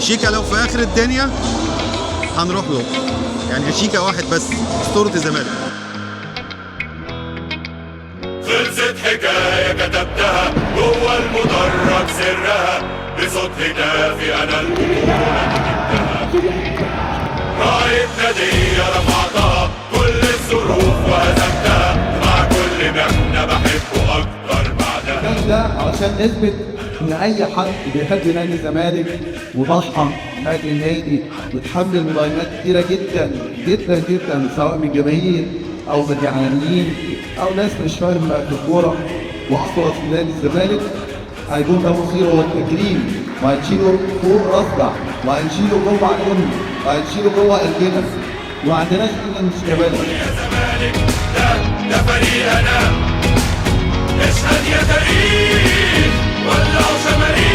شيكا لو في اخر الدنيا هنروح له، يعني شيكا واحد بس اسطورة الزمالك. خلصت حكاية كتبتها جوه المدرج سرها، بصوت هتافي انا البطولة جبتها، راية نادية رفعتها كل الظروف وهزمتها، مع كل محنة بحبه اكتر بعدها. ده علشان نثبت ان اي حد بيحب نادي الزمالك وضحى نادي النادي بتحمل مباينات كتيره جدا جدا جدا، سواء من جماهير او من اعلاميين او ناس مش فاهمه في الكوره وحصلت في نادي الزمالك، هيكون ده مصيره والتكريم، وهنشيله فوق راسنا وهنشيله جوه عيوننا وهنشيله جوه قلبنا، وما عندناش الا نستقبله. يا زمالك ده فريقنا، اشهد يا تاريخ ولعوا شماريخ.